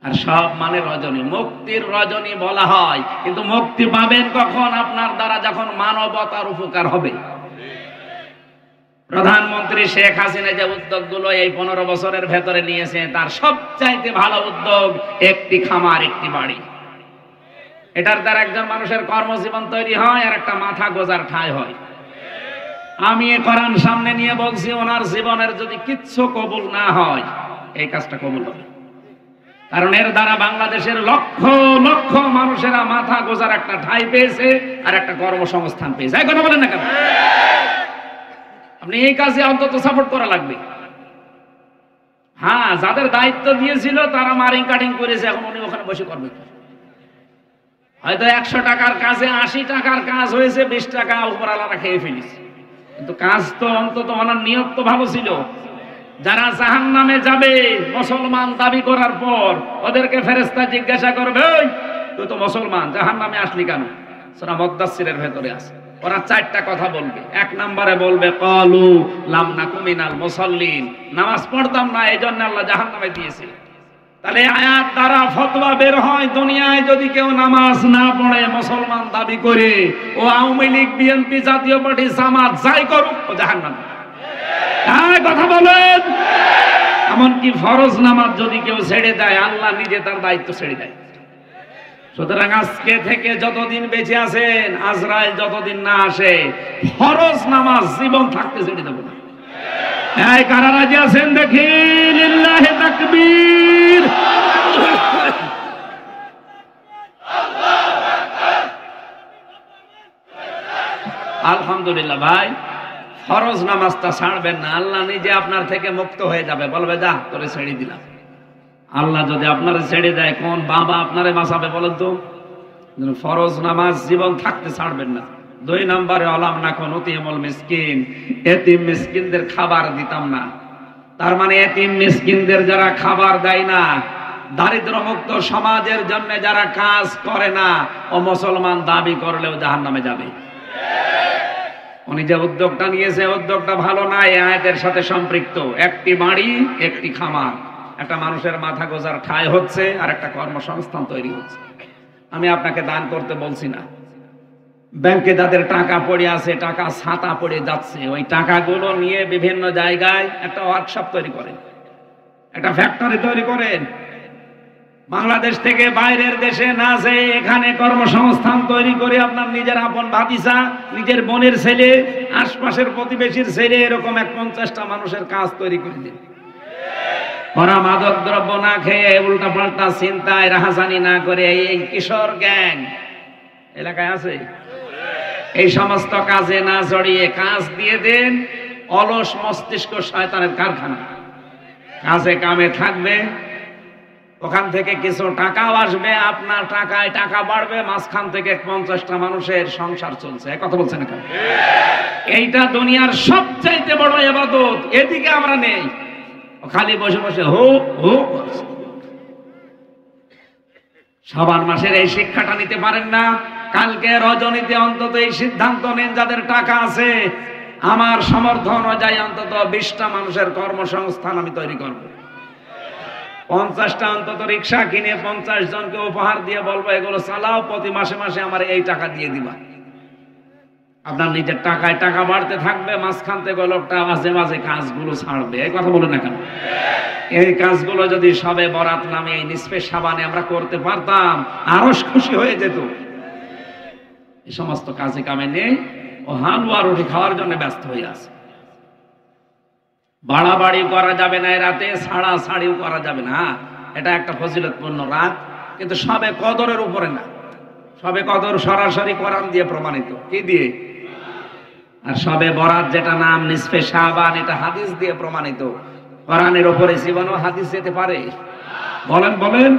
আর সব মানে রজনী, মুক্তির রজনী বলা হয়। কিন্তু মুক্তি পাবেন কখন? আপনার দ্বারা যখন মানবতার উপকার হবে। প্রধানমন্ত্রী শেখ হাসিনা যে উদ্যোগগুলো এই 15 বছরের ভেতরে নিয়েছে, তার সবচাইতে ভালো উদ্যোগ একটি খামার একটি বাড়ি। এটার দ্বারা একজন মানুষের কর্মজীবন তৈরি হয় আর একটা মাথা গোজার ঠাঁই হয়। আমি এ কোরআন সামনে নিয়ে বলছি, ওনার জীবনের যদি কিচ্ছু কবুল না হয়, এই কাজটা কবুল হবে। কারণ এর দ্বারা বাংলাদেশের লক্ষ লক্ষ মানুষেরা মাথা গোজার একটা ঠাঁই পেয়েছে আর একটা কর্মসংস্থান পেয়েছে। এই কথা বলেন না কেন? আপনি এই কাজে অন্তত সাপোর্ট করা লাগবে। হ্যাঁ, যাদের দায়িত্ব দিয়েছিল তারা মারিং কাটিং করেছে, এখন উনি ওখানে বসে করবে। হয়তো 100 টাকার কাজে 80 টাকার কাজ হয়েছে, 20 টাকা উপরালারা খেয়ে ফেলেছে, কিন্তু কাজ তো অন্তত ওনার নিয়ত তো ভালো ছিল। যারা জাহান্নামে যাবে মুসলমান দাবি করার পর, ওদেরকে ফেরেশতা জিজ্ঞাসা করবে, তুই তো মুসলমান, জাহান্নামে আসলি কেন? সূরা মুদ্দাসসিরের ভেতরে আছে। ওরা 4টা কথা বলবে। 1 নম্বরে বলবে ক্বালু লাম নাকু মিনাল মুসাল্লিন, নামাজ পড়তাম না, এইজন্য আল্লাহ জাহান্নামে দিয়েছে। তাহলে আয়াত দ্বারা ফতোয়া বের হয়, দুনিয়ায় যদি কেউ নামাজ না পড়ে মুসলমান দাবি করে, ও আওয়ামী লীগ, বিএনপি, জাতীয় পার্টি, জামাত যাই করুক, ও জাহান্নামে। হ্যাঁ, কথা বলেন। এমনকি ফরজ নামাজ যদি কেউ ছেড়ে দেয়, আল্লাহ নিজে তার দায়িত্ব ছেড়ে দেয়। সুতরাং আজকে থেকে যতদিন বেঁচে আছেন, আজরাইল যতদিন না আসে, ফরজ নামাজ জীবন থাকতে ছেড়ে দেব না। এই কারা রাজি আছেন দেখি? লিল্লাহি তাকবীর। আলহামদুলিল্লাহ ভাই, ফরজ নামাজটা ছাড়বেন না। আল্লাহ নিজে আপনার থেকে মুক্ত হয়ে যাবে, বলবে যা তোরে ছেড়ে দিলাম। আল্লাহ যদি আপনারে ছেড়ে দেয়, কোন বাবা আপনারে বাঁচাবে বলেন তো? ফরজ নামাজ জীবন থাকতে ছাড়বেন না। 2 নম্বরে আলাম না কোন অতিমল মিসকিন, এতিম মিসকিনদের খাবার দিতাম না। তার মানে এতিম মিসকিনদের যারা খাবার দেয় না, দারিদ্র মুক্ত সমাজের জন্য যারা কাজ করে না, ও মুসলমান দাবি করলেও জাহান্নামে যাবে। উনি যে উদ্যোগটা নিয়েছে, উদ্যোগটা ভালো না, এই আয়াতের সাথে সম্পৃক্ত। একটি বাড়ি একটি খামার, একটা মানুষের মাথা গোজার ঠাঁই হচ্ছে আর একটা কর্মসংস্থান তৈরি হচ্ছে। আমি আপনাকে দান করতে বলছি না। ব্যাংকে যাদের টাকা পড়ে আছে, টাকা ছাতা পড়ে যাচ্ছে, ওই টাকাগুলো নিয়ে বিভিন্ন জায়গায় একটা ওয়ার্কশপ তৈরি করেন, একটা ফ্যাক্টরি তৈরি করেন। বাংলাদেশ থেকে বাইরের দেশে না যেয়ে এখানে কর্মসংস্থান তৈরি করে আপনার নিজের আপন ভাতিজা, নিজের বোনের ছেলে, আশপাশের প্রতিবেশীর ছেলে, এরকম 50টা মানুষের কাজ তৈরি করে দিন। ওরা মাদক দ্রব্য না খেয়ে উল্টা পাল্টা চিন্তায় রাহাজানি না করে, এই কিশোর গ্যাং এলাকায় আছে, এই সমস্ত কাজে না জড়িয়ে কাজ দিয়ে দেন। অলস মস্তিষ্ক শয়তানের কারখানা, কাজে কামে থাকবে, ওখান থেকে কিছু টাকাও আসবে, আপনার টাকায় টাকা বাড়বে, মাঝখান থেকে 50টা মানুষের সংসার চলছে। কথা বলছেন না? এইটা দুনিয়ার সবচাইতে বড় ইবাদত। এদিকে আমরা নেই, খালি বসে বসে হো হো। শাবান মাসের এই শিক্ষাটা নিতে পারেন না? কালকে রজনীতে অন্তত এই সিদ্ধান্ত নেন, যাদের টাকা আছে, আমার সমর্থন অনুযায়ী অন্তত 20টা মানুষের কর্মসংস্থান আমি তৈরি করব। 50টা অন্তত রিক্সা কিনে 50 জনকে উপহার দিয়ে বলবো, এগুলো চালাও, প্রতি মাসে মাসে আমার এই টাকা দিয়ে দিবা। আপনার নিজের টাকায় টাকা বাড়তে থাকবে, মাঝখান থেকে লোকটা মাঝে মাঝে কাজগুলো ছাড়বে। এই কথা বলে না কেন? এই কাজগুলো যদি সবে বরাত নামে এই নিসফে শাবানে আমরা করতে পারতাম, আরো খুশি হয়ে যেত। এই সমস্ত কাজে কামে নেই, ও হালুয়া রুটি খাওয়ার জন্য ব্যস্ত হয়ে আছে। বাড়াবাড়ি করা যাবে না, রাতে ছাড়া ছাড়িও করা যাবে না। এটা একটা ফজিলতপূর্ণ রাত, কিন্তু সবে কদরের উপরে না। সবে কদর সরাসরি কোরআন দিয়ে প্রমাণিত। কি দিয়ে? আর সবে বরাত যেটা নাম নিসফে শাবান, এটা হাদিস দিয়ে প্রমাণিত। কোরআনের উপরে জীবনও হাদিস যেতে পারে? বলেন বলেন।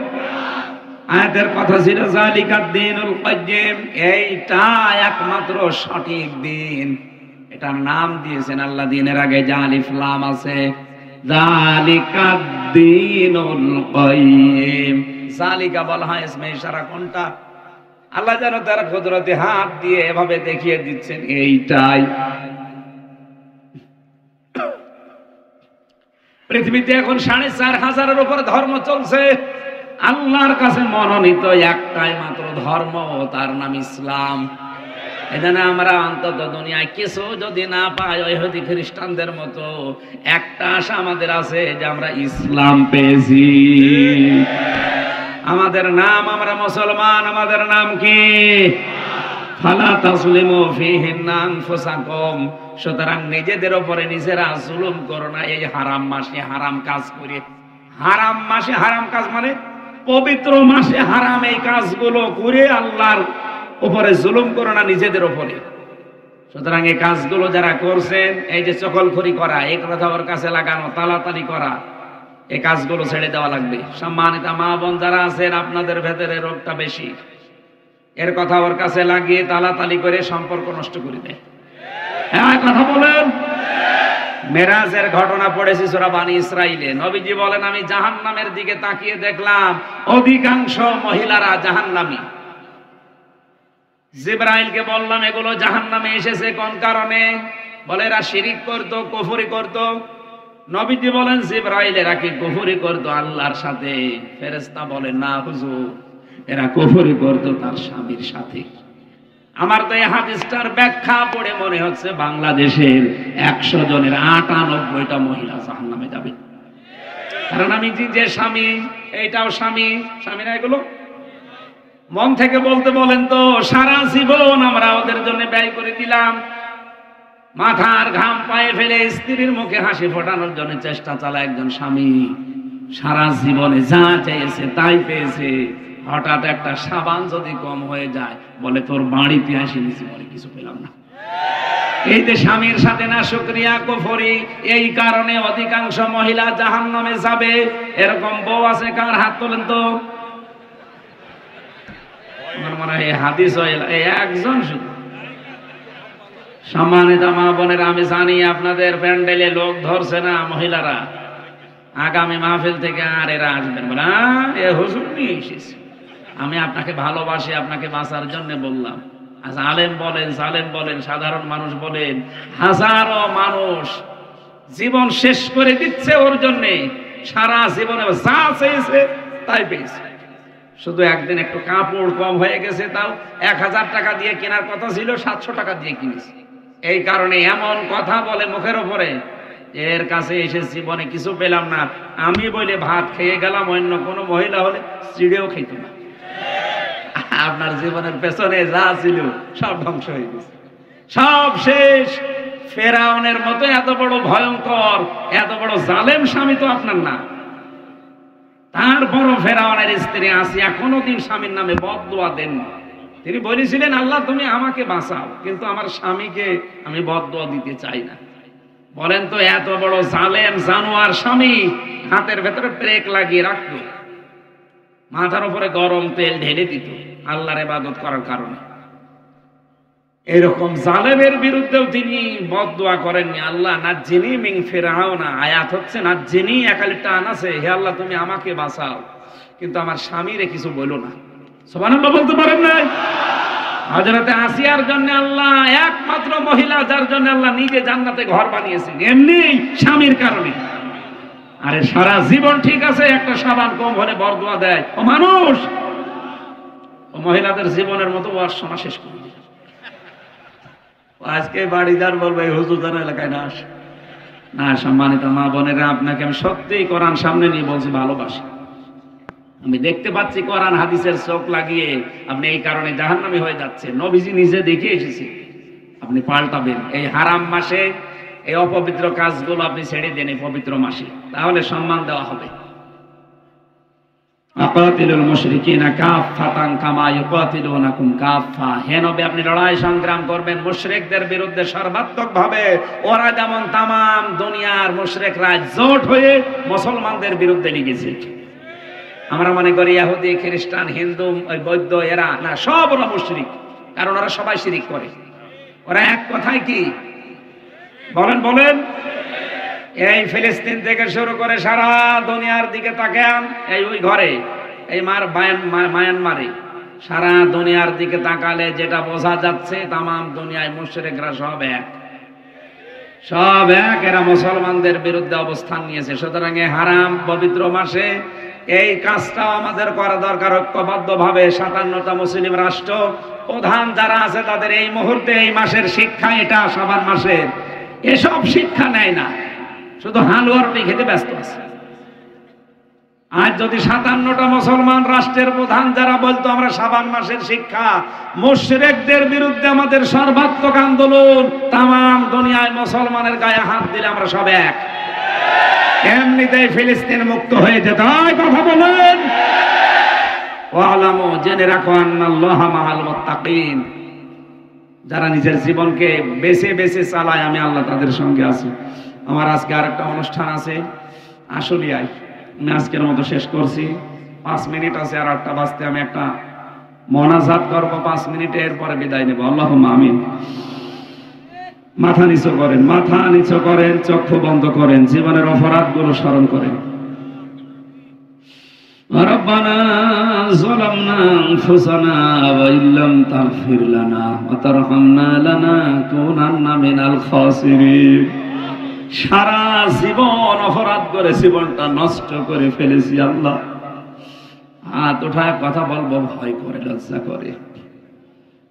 আয়াতের কথা ছিল যালিকাদ দীনুল কাইয়্যিম, এইটা একমাত্র সঠিক দিন। এটার নাম দিয়েছেন আল্লাহ, দিনের আগে যে আলিফ লাম আছে, যালিকাদ দীনুল কাইয়্যিম। যালিকা বলা হয় ইসমে ইশারা। কোনটা? আল্লাহ যেন তার কুদরতে হাত দিয়ে এভাবে দেখিয়ে দিচ্ছেন, এইটাই। পৃথিবীতে এখন 4,500-এর উপর ধর্ম চলছে। আল্লাহর কাছে মনোনীত একটাই মাত্র ধর্ম, তার নাম ইসলাম। এখানে আমরা অন্তত দুনিয়ায় কিছু যদি না পাই ইহুদি খ্রিস্টানদের মতো, একটা আশা আমাদের আছে যে আমরা ইসলাম পেয়েছি। আমাদের নাম, আমরা মুসলমান, আমাদের নাম কি? ফালা তাসলিমু ফিহিন্না আনফুসাকুম। সুতরাং নিজেদের উপরে নিজেরা জুলুম করো না এই হারাম মাসে হারাম কাজ করে। হারাম মাসে হারাম কাজ মানে পবিত্র মাসে হারাম এই কাজগুলো করে আল্লাহর উপরে জুলুম করো না নিজেদের উপরে। সুতরাং এই কাজগুলো যারা করছেন, এই যে চকলখড়ি করা, এই কথা ওর কাছে লাগানো, তালাতালি করা, এই কাজগুলো ছেড়ে দেওয়া লাগবে। সম্মানিত মা বোন যারা আছেন, আপনাদের ভেতরে রোগটা বেশি, এর কথা ওর কাছে লাগিয়ে তালাতালি করে সম্পর্ক নষ্ট করে দেয়। হ্যাঁ, কথা বলেন। মেরাজের ঘটনা পড়েছি সূরা বানী ইসরাইলে। নবীজি বলেন, আমি জাহান্নামের দিকে তাকিয়ে দেখলাম অধিকাংশ মহিলারা জাহান্নামী। জিবরাইলকে বললাম, এগুলো জাহান্নামে এসেছে কোন কারণে? বলে এরা শিরিক করতো, কুফরি করতো। নবীজি বলেন, জিবরাইল এরা কি কুফরি করতো আল্লাহর সাথে? ফেরেশতা বলে, না হুজুর, এরা কুফরি করতো তার স্বামীর সাথে। আমার তো এই হাদিসটার ব্যাখ্যা পড়ে মনে হচ্ছে বাংলাদেশের 100 জনের 98টা মহিলা জাহান্নামে যাবে। কারণ আমি যে স্বামী, এইটাও স্বামী, স্বামীরা এগুলো মন থেকে বলতে বলেন তো, সারা জীবন আমরা ওদের জন্য ব্যয় করে দিলাম, মাথার ঘাম পায়ে ফেলে স্ত্রীর মুখে হাসি ফোটানোর জন্য চেষ্টা চালায় একজন স্বামী। সারা জীবনে যা চেয়েছে তাই পেয়েছে। হঠাৎ একটা সাবান যদি কম হয়ে যায়, বলে তোর বাড়িতে আসি নিছি, বলে কিছু পেলাম না। এই যে স্বামীর সাথে না শুকরিয়া, কুফরি, এই কারণে অধিকাংশ মহিলা জাহান্নামে যাবে। এরকম বউ আছে কার? হাত তোলেন তো। আমার মনে হয় হাদিস এই একজন শুধু। সম্মানিত মা বোনেরা, আমি জানি আপনাদের প্যান্ডেলে লোক ধরছে না মহিলারা, আগামী মাহফিল থেকে আর এরা আসবেন, বলে এ হুজুর নিয়ে এসেছে। আমি আপনাকে ভালোবাসি, আপনাকে বাঁচার জন্য বললাম। আজ আলেম বলেন, জালেম বলেন, সাধারণ মানুষ বলেন, হাজারো মানুষ জীবন শেষ করে দিচ্ছে ওর জন্য। সারা জীবনে যা চেয়েছে তাই পেয়েছে। শুধু একদিন একটু কাপড় কম হয়ে গেছে, তাও 1000 টাকা দিয়ে কেনার কথা ছিল, 700 টাকা দিয়ে কিনেছে। এই কারণে এমন কথা বলে মুখের উপরে, এর কাছে এসে জীবনে কিছু পেলাম না, আমি বলে ভাত খেয়ে গেলাম, অন্য কোনো মহিলা হলে চিড়েও খেত না। আপনার জীবনের পেছনে যা ছিল সব ধ্বংস হয়ে গেছে, সব শেষ। ফেরাউনের মতো এত বড় ভয়ঙ্কর, এত বড় জালেম স্বামী তো আপনার না। তারপরও ফেরাউনের স্ত্রী আসিয়া কোনোদিন স্বামীর নামে বদদুয়া দেননি। তিনি বলেছিলেন, আল্লাহ তুমি আমাকে বাঁচাও, কিন্তু আমার স্বামীকে আমি বদদুয়া দিতে চাই না। বলেন তো, এত বড় জালেম জানোয়ার স্বামী হাতের ভেতরে ব্রেক লাগিয়ে রাখতো, মাথার উপরে গরম তেল ঢেলে দিত আল্লাহর ইবাদত করার কারণে। এরকম জালেমের বিরুদ্ধেও তিনি বদদুয়া করেননি। আল্লাহ নাজ্জিনি মিন ফিরআউনা, আয়াত হচ্ছে নাজ্জিনি, একালি টান আছে, হে আল্লাহ তুমি আমাকে বাঁচাও, কিন্তু আমার স্বামীরে কিছু বলো না। সুবহানাল্লাহ বলতে পারেন নাই? হযরতে আসিয়ার জন্য আল্লাহ একমাত্র মহিলা যার জন্য আল্লাহ নিজে জান্নাতে ঘর বানিয়েছেন, এমনি স্বামীর কারণে। আরে সারা জীবন ঠিক আছে, একটা সাবান কম হলে বরদুয়া দেয়। ও মানুষ, ও মহিলাদের জীবনের মতো ওয়াজ শোনা শেষ করে দিল। আজকে বাড়িদার বলবে হুজুর যেন এলাকায় না আসে না। সম্মানিত মা বোনেরা, আপনাকে আমি সত্যিই কোরআন সামনে নিয়ে বলছি, ভালোবাসি। আমি দেখতে পাচ্ছি কোরআন হাদিসের চোখ লাগিয়ে আপনি এই কারণে জাহান্নামী হয়ে যাচ্ছে। নবীজি নিজে দেখে এসেছে, আপনি পাল্টাবেন। এই হারাম মাসে এই অপবিত্র কাজগুলো আপনি ছেড়ে দেন এই পবিত্র মাসে, তাহলে সম্মান দেওয়া হবে। আকাতিলুল মুশরিকিনা কাফাতান কামা ইউকাতিলুনাকুম কাফা। হে নবী, আপনি লড়াই সংগ্রাম করবেন মুশরিকদের বিরুদ্ধে সর্বাত্মকভাবে। ওরা যেমন তামাম দুনিয়ার মুশরিকরা জোট হয়ে মুসলমানদের বিরুদ্ধে লেগেছে। আমরা মনে করি ইহুদি, খ্রিস্টান, হিন্দু, বৌদ্ধ এরা না, সব ওরা মুশরিক, কারণ ওরা সবাই শিরিক করে। ওরা এক কথায় কি বলেন বলেন? এই ফিলিস্তিন থেকে শুরু করে সারা দুনিয়ার দিকে তাকান, এই ওই ঘরে এই মায়ানমারে সারা দুনিয়ার দিকে তাকালে যেটা বোঝা যাচ্ছে, তামাম দুনিয়ায় মুশরিকরা সব এক, সব এক। এরা মুসলমানদের বিরুদ্ধে অবস্থান নিয়েছে। সুতরাং এই হারাম পবিত্র মাসে এই কাজটাও আমাদের করা দরকার ঐক্যবদ্ধ ভাবে। 57টা মুসলিম রাষ্ট্র প্রধান যারা আছে তাদের এই মুহূর্তে এই মাসের শিক্ষা এটা, শাবান মাসের এসব শিক্ষা নেয় না, শুধু হালুয়া রুটি খেতে ব্যস্ত আছে। আজ যদি 57টা মুসলমান রাষ্ট্রের প্রধান যারা বলতো আমরা শাবান মাসের শিক্ষা, মুশরিকদের বিরুদ্ধে আমাদের সর্বাত্মক আন্দোলন, তামাম দুনিয়ায় মুসলমানের গায়ে হাত দিলে আমরা সব এক, এমনিতেই ফিলিস্তিন মুক্ত হয়ে যেত। কথা বলেন, ওয়ালামু, জেনে রাখো আন্নাল্লাহা মাআল মুত্তাকিন, যারা নিজের জীবনকে বেছে বেছে চালায় আমি আল্লাহ তাদের সঙ্গে আছি। আমার আজকে আরেকটা অনুষ্ঠান আছে আশুলিয়ায়, আমি আজকের মতো শেষ করছি, 5 মিনিট আছে, আর 8টা বাজতে আমি একটা মোনাজাত করবো 5 মিনিটে, এরপরে বিদায় নেব। আল্লাহুম্মা আমিন। মাথা নিচু করেন, মাথা নিচু করেন, চক্ষু বন্ধ করেন, জীবনের অপরাধগুলো স্মরণ করেন। রব্বানা যালামনা আনফুসানা ওয়া ইল্লাম তাগফির লানা ওয়া তারহামনা লানাকুনান্না মিনাল খাসিরিন। সারা জীবন অপরাধ করে জীবনটা নষ্ট করে ফেলেছি আল্লাহ। হাত উঠায় কথা বলবো ভয় করে, লজ্জা করে।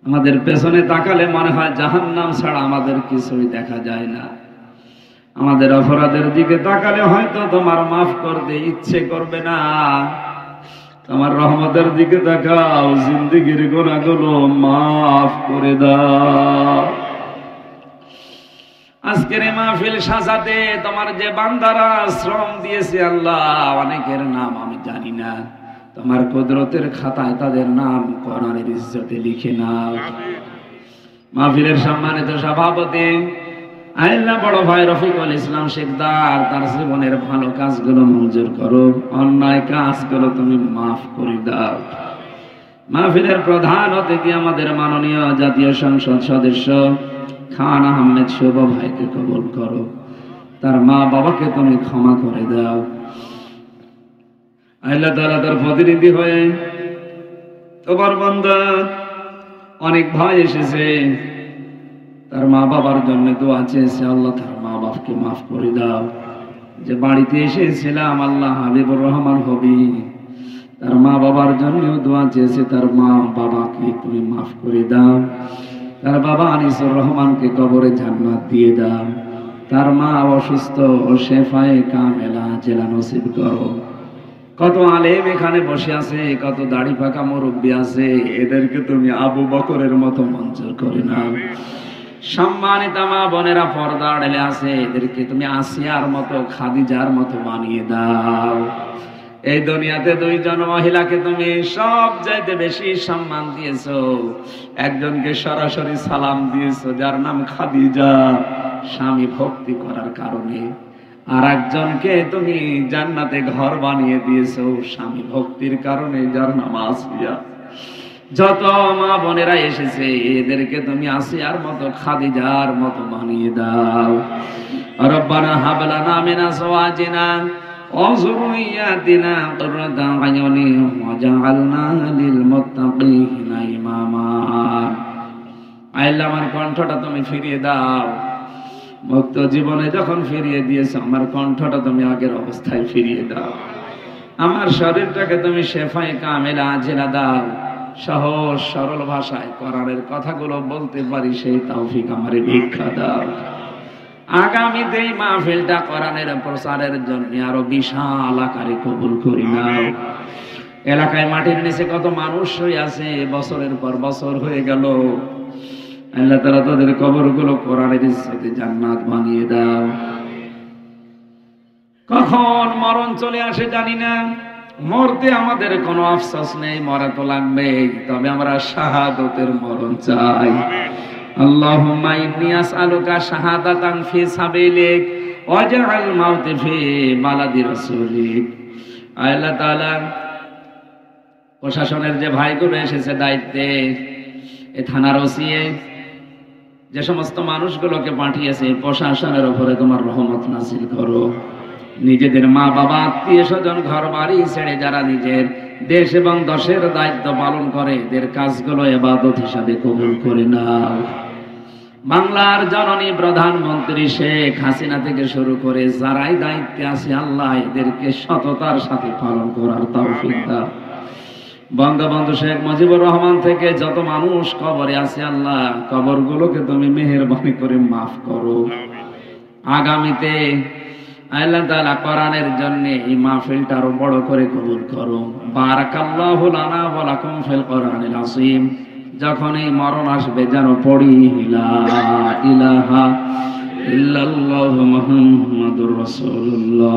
আমাদের পেছনে তাকালে মনে হয় জাহান্নাম ছাড়া আমাদের কিছুই দেখা যায় না। আমাদের অপরাধের দিকে তাকালে হয়তো তোমার মাফ করতে ইচ্ছে করবে না। তোমার রহমতের দিকে তাকাও, জিন্দেগির গুনাহগুলো মাফ করে দাও। আজকের এই মাহফিল সাজাতে তোমার যে বান্দারা শ্রম দিয়েছে আল্লাহ, অনেকের নাম আমি জানি না, তোমার কুদরতের খাতায় তাদের নাম কোরআনের ইজ্জতে লিখে নাও। মাহফিলের সম্মানিত সভাপতি আল্লাহ বড় ভাই রফিকুল ইসলাম শিকদার, তার জীবনের ভালো কাজগুলো মঞ্জুর করো, অন্যায় কাজগুলো তুমি মাফ করে দাও। মাহফিলের প্রধান অতিথি আমাদের মাননীয় জাতীয় সংসদ সদস্য খান আহমেদ শুভ ভাইকে কবুল করো, তার মা বাবাকে তুমি ক্ষমা করে দাও। আল্লাহ তাআলা তার প্রতিনিধি হয়ে তোমার বান্দা অনেক ভাই এসেছে, তার মা বাবার জন্য দোয়া চেয়েছে, আল্লাহ তার মা বাবাকে মাফ করে দাও। যে বাড়িতে এসেছিলাম আল্লাহ হাবিবুর রহমান হবি, তার মা বাবার জন্য দোয়া চেয়েছে, তার মা বাবাকে তুমি মাফ করে দাও। তার বাবা আনিসুর রহমানকে কবরে জান্নাত দিয়ে দাও। তার মা অসুস্থ ও শেফায়ে কামেলা জেলা নসিব করো। কত আলেম এখানে বসে আছে, কত দাড়ি পাকা মুরব্বী আছে, এদেরকে তুমি আবু বকরের মতো মঞ্জুর করে নাও। সম্মানিত মা বোনেরা পর্দা আড়ালে আছে, এদেরকে তুমি আসিয়ার মতো খাদিজার মতো বানিয়ে দাও। এই দুনিয়াতে 2 জন মহিলাকে তুমি সব চাইতে বেশি সম্মান দিয়েছো। একজনকে সরাসরি সালাম দিয়েছো, যার নাম খাদিজা, স্বামী ভক্তি করার কারণে। আর একজনকে তুমি জান্নাতে ঘর বানিয়ে দিয়েছো স্বামী ভক্তির কারণে, যার নাম আসিয়া। যত মা বোনেরা এসেছে এদেরকে তুমি আসিয়ার মতো খাদিজার মতো বানিয়ে দাও। রব্বানা হাব লানা মিন আজওয়াজিনা ওয়া যুররিয়াতিনা কুররাতা আয়ুনিন ওয়াজআলনা লিল মুত্তাকিনা ইমামা। আল্লাহ আমার কণ্ঠটা তুমি ফিরিয়ে দাও। মুক্ত জীবনে যখন ফিরিয়ে দিয়েছো, আমার কণ্ঠটা তুমি আগের অবস্থায় ফিরিয়ে দাও। আমার শরীরটাকে তুমি শেফায়ে কামেলা আজেলা দাও। সহজ সরল ভাষায় কোরআনের কথাগুলো বলতে পারি সেই তৌফিক আমারে ভিক্ষা দাও। আগামীতে এই মাহফিলটা কোরআনের প্রচারের জন্য আরো বিশাল আকারে কবুল করি নাও। এলাকায় মাটির নিচে কত মানুষ হয়ে আছে, বছরের পর বছর হয়ে গেল। আল্লাহ তাআলা তাদের কবরগুলো কোরআনের ইজ্জতে জান্নাত বানিয়ে দাও। কখন মরণ চলে আসে জানি না, মরতে আমাদের কোনো আফসোস নেই, মরা তো লাগবে, তবে আমরা শাহাদাতের মরণ চাই। আল্লাহুম্মা ইন্নী আসআলুকা শাহাদাতান ফি সাবিলিক ওয়াজআল মাউতি ফি বালাদি রাসূলিক। আল্লাহ তাআলা প্রশাসনের যে ভাইগুলো এসেছে দায়িত্বে, এই থানার ওসিয়ে যে সমস্ত মানুষগুলোকে পাঠিয়েছে, প্রশাসনের উপরে তোমার রহমত নাযিল করো। নিজেদের মা বাবা আত্মীয় স্বজন ঘর বাড়ি ছেড়ে যারা নিজের দেশ এবং দশের দায়িত্ব পালন করে, এদের কাজগুলো ইবাদত হিসাবে কবুল করে নাও। বাংলার জননী প্রধানমন্ত্রী শেখ হাসিনা থেকে শুরু করে যারাই দায়িত্বে আছে, আল্লাহ এদেরকে সততার সাথে পালন করার তৌফিক দাও। বঙ্গবন্ধু শেখ মুজিবুর রহমান থেকে যত মানুষ কবরে আছে আল্লাহ কবরগুলোকে তুমি মেহেরবানি করে মাফ করো। আগামীতে আল্লাহ তাআলা কোরআনের জন্য এই মাহফিলটা আরো বড় করে কবুল করো। বারাকাল্লাহু লানা ওয়া লাকুম ফিল কোরআনিল আযীম। যখন এই মরণ আসবে যেন পড়ি লা ইলাহা ইল্লাল্লাহু মুহাম্মাদুর রাসূলুল্লাহ।